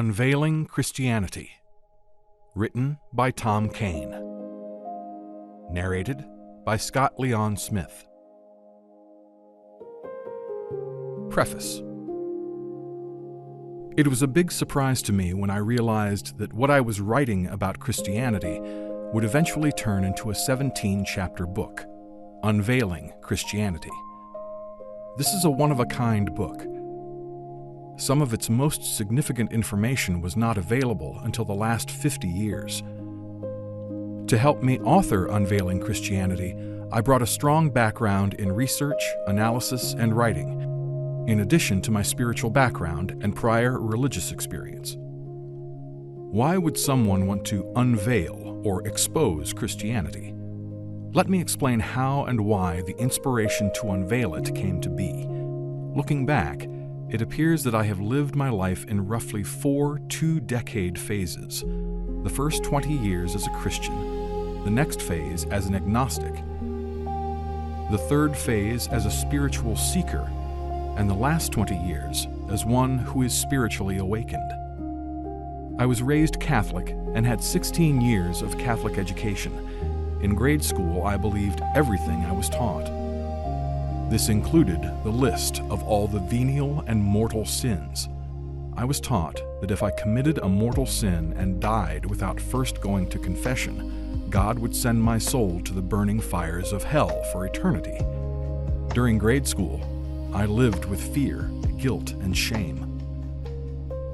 Unveiling Christianity, written by Tom Cain, narrated by Scott Leon Smith. Preface. It was a big surprise to me when I realized that what I was writing about Christianity would eventually turn into a 17-chapter book, Unveiling Christianity. This is a one-of-a-kind book. Some of its most significant information was not available until the last 50 years. To help me author Unveiling Christianity, I brought a strong background in research, analysis, and writing, in addition to my spiritual background and prior religious experience. Why would someone want to unveil or expose Christianity? Let me explain how and why the inspiration to unveil it came to be. Looking back, it appears that I have lived my life in roughly 4 two-decade phases. The first 20 years as a Christian, the next phase as an agnostic, the third phase as a spiritual seeker, and the last 20 years as one who is spiritually awakened. I was raised Catholic and had 16 years of Catholic education. In grade school, I believed everything I was taught. This included the list of all the venial and mortal sins. I was taught that if I committed a mortal sin and died without first going to confession, God would send my soul to the burning fires of hell for eternity. During grade school, I lived with fear, guilt, and shame.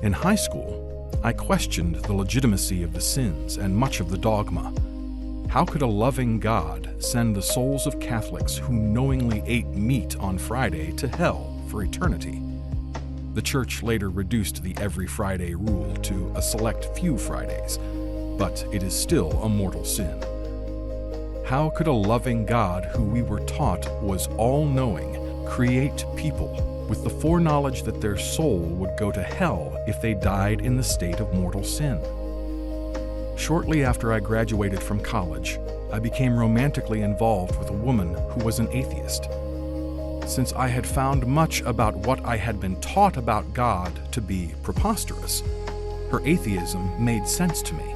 In high school, I questioned the legitimacy of the sins and much of the dogma. How could a loving God send the souls of Catholics who knowingly ate meat on Friday to hell for eternity? The Church later reduced the every Friday rule to a select few Fridays, but it is still a mortal sin. How could a loving God who we were taught was all-knowing create people with the foreknowledge that their soul would go to hell if they died in the state of mortal sin? Shortly after I graduated from college, I became romantically involved with a woman who was an atheist. Since I had found much about what I had been taught about God to be preposterous, her atheism made sense to me.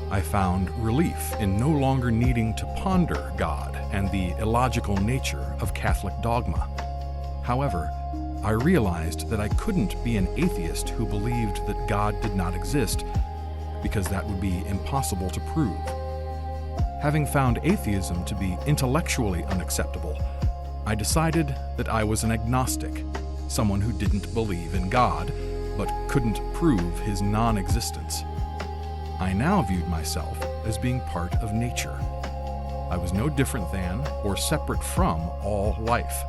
I found relief in no longer needing to ponder God and the illogical nature of Catholic dogma. However, I realized that I couldn't be an atheist who believed that God did not exist, because that would be impossible to prove. Having found atheism to be intellectually unacceptable, I decided that I was an agnostic, someone who didn't believe in God, but couldn't prove his non-existence. I now viewed myself as being part of nature. I was no different than or separate from all life.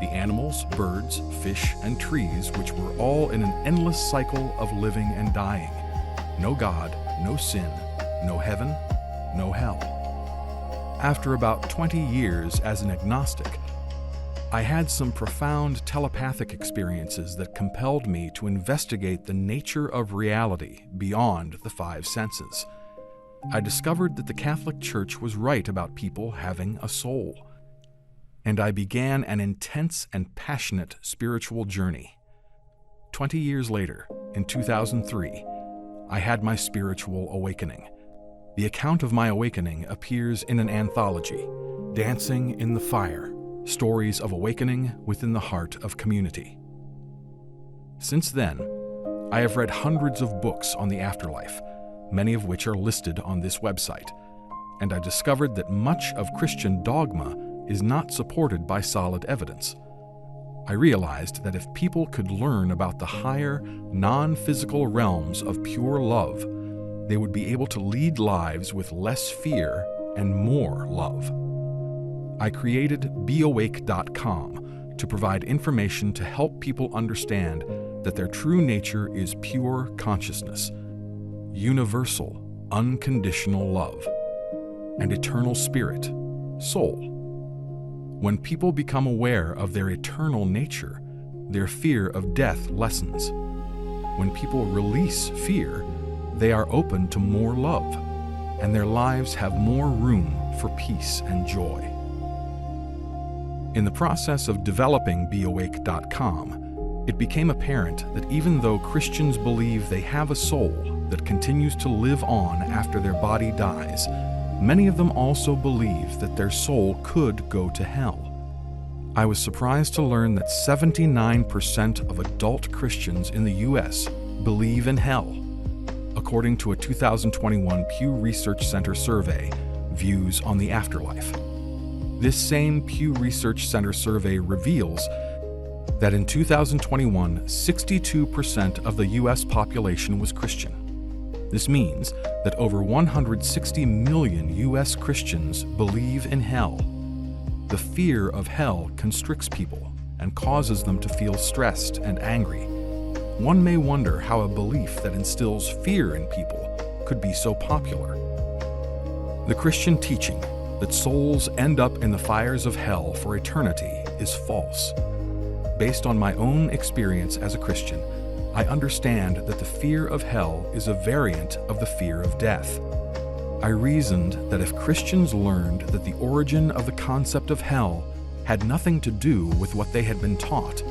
The animals, birds, fish, and trees, which were all in an endless cycle of living and dying. No God, no sin, no heaven, no hell. After about 20 years as an agnostic, I had some profound telepathic experiences that compelled me to investigate the nature of reality beyond the 5 senses. I discovered that the Catholic Church was right about people having a soul, and I began an intense and passionate spiritual journey. 20 years later, in 2003, I had my spiritual awakening. The account of my awakening appears in an anthology, Dancing in the Fire, Stories of Awakening Within the Heart of Community. Since then, I have read hundreds of books on the afterlife, many of which are listed on this website, and I discovered that much of Christian dogma is not supported by solid evidence. I realized that if people could learn about the higher, non-physical realms of pure love, they would be able to lead lives with less fear and more love. I created beawake.com to provide information to help people understand that their true nature is pure consciousness, universal, unconditional love, and eternal spirit, soul. When people become aware of their eternal nature, their fear of death lessens. When people release fear, they are open to more love, and their lives have more room for peace and joy. In the process of developing beawake.com, It became apparent that even though Christians believe they have a soul that continues to live on after their body dies, many of them also believe that their soul could go to hell. I was surprised to learn that 79% of adult Christians in the U.S. believe in hell, according to a 2021 Pew Research Center survey, Views on the Afterlife. This same Pew Research Center survey reveals that in 2021, 62% of the U.S. population was Christian. This means that over 160 million U.S. Christians believe in hell. The fear of hell constricts people and causes them to feel stressed and angry. One may wonder how a belief that instills fear in people could be so popular. The Christian teaching that souls end up in the fires of hell for eternity is false. Based on my own experience as a Christian, I understand that the fear of hell is a variant of the fear of death. I reasoned that if Christians learned that the origin of the concept of hell had nothing to do with what they had been taught,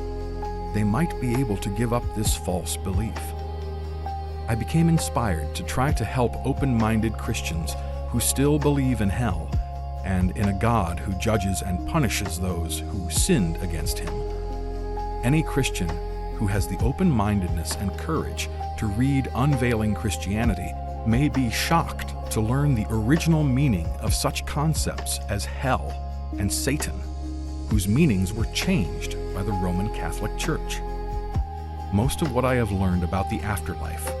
they might be able to give up this false belief. I became inspired to try to help open-minded Christians who still believe in hell and in a God who judges and punishes those who sinned against him. Any Christian who has the open-mindedness and courage to read Unveiling Christianity may be shocked to learn the original meaning of such concepts as hell and Satan, whose meanings were changed by the Roman Catholic Church. Most of what I have learned about the afterlife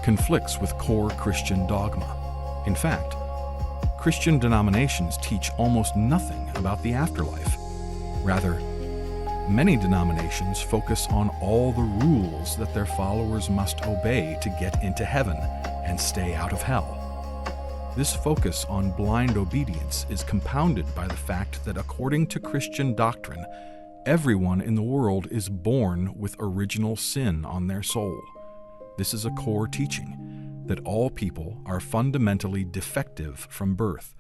conflicts with core Christian dogma. In fact, Christian denominations teach almost nothing about the afterlife. Rather, many denominations focus on all the rules that their followers must obey to get into heaven and stay out of hell. This focus on blind obedience is compounded by the fact that according to Christian doctrine, everyone in the world is born with original sin on their soul. This is a core teaching, that all people are fundamentally defective from birth,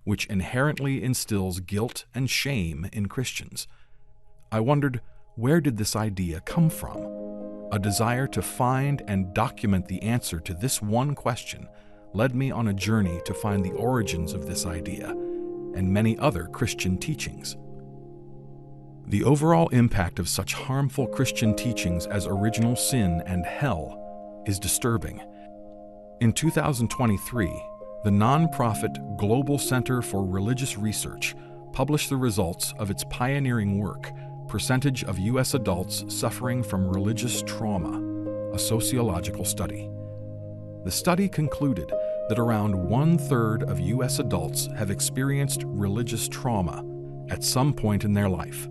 which inherently instills guilt and shame in Christians. I wondered, where did this idea come from? A desire to find and document the answer to this one question led me on a journey to find the origins of this idea and many other Christian teachings. The overall impact of such harmful Christian teachings as original sin and hell is disturbing. In 2023, the nonprofit Global Center for Religious Research published the results of its pioneering work, Percentage of U.S. Adults Suffering from Religious Trauma, a sociological study. The study concluded that around 1/3 of U.S. adults have experienced religious trauma at some point in their life.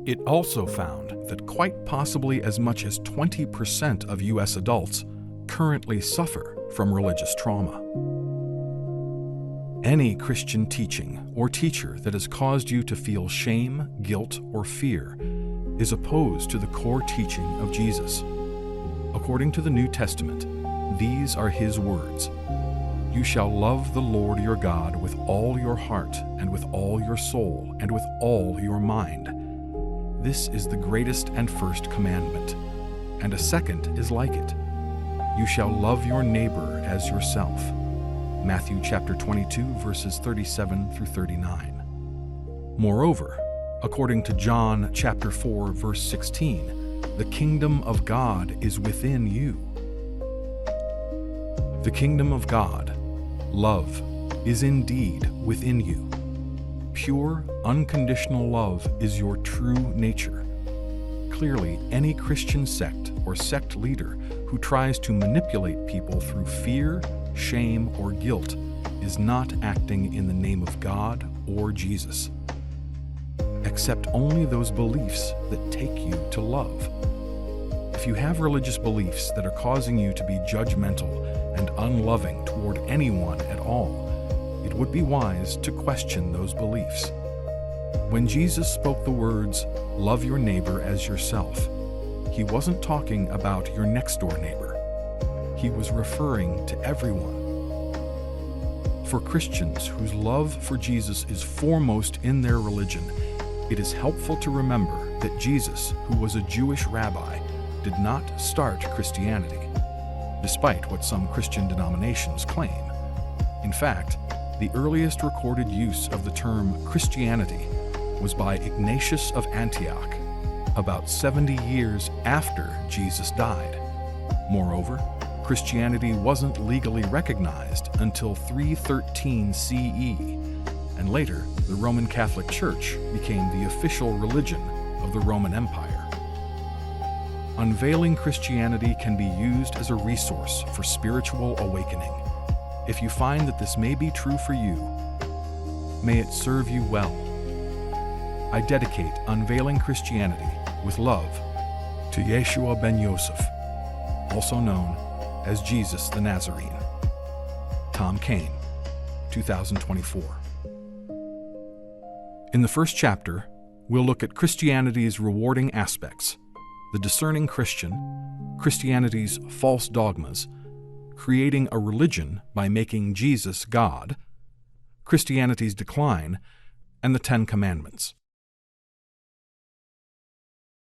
It also found that quite possibly as much as 20% of U.S. adults currently suffer from religious trauma. Any Christian teaching or teacher that has caused you to feel shame, guilt, or fear is opposed to the core teaching of Jesus. According to the New Testament, these are his words: "You shall love the Lord your God with all your heart and with all your soul and with all your mind. This is the greatest and first commandment, and a second is like it. You shall love your neighbor as yourself." Matthew chapter 22, verses 37 through 39. Moreover, according to John chapter 4, verse 16, the kingdom of God is within you. The kingdom of God, love, is indeed within you. Pure, unconditional love is your true nature. Clearly, any Christian sect or sect leader who tries to manipulate people through fear, shame, or guilt is not acting in the name of God or Jesus. Accept only those beliefs that take you to love. If you have religious beliefs that are causing you to be judgmental and unloving toward anyone at all, it would be wise to question those beliefs. When Jesus spoke the words, "Love your neighbor as yourself," he wasn't talking about your next-door neighbor. He was referring to everyone. For Christians whose love for Jesus is foremost in their religion, it is helpful to remember that Jesus, who was a Jewish rabbi, did not start Christianity, despite what some Christian denominations claim. In fact, the earliest recorded use of the term Christianity was by Ignatius of Antioch, about 70 years after Jesus died. Moreover, Christianity wasn't legally recognized until 313 CE, and later the Roman Catholic Church became the official religion of the Roman Empire. Unveiling Christianity can be used as a resource for spiritual awakening. If you find that this may be true for you, may it serve you well. I dedicate Unveiling Christianity with love to Yeshua ben Yosef, also known as Jesus the Nazarene. Tom Cain, 2024. In the first chapter, we'll look at Christianity's rewarding aspects, the discerning Christian, Christianity's false dogmas, creating a religion by making Jesus God, Christianity's decline, and the Ten Commandments.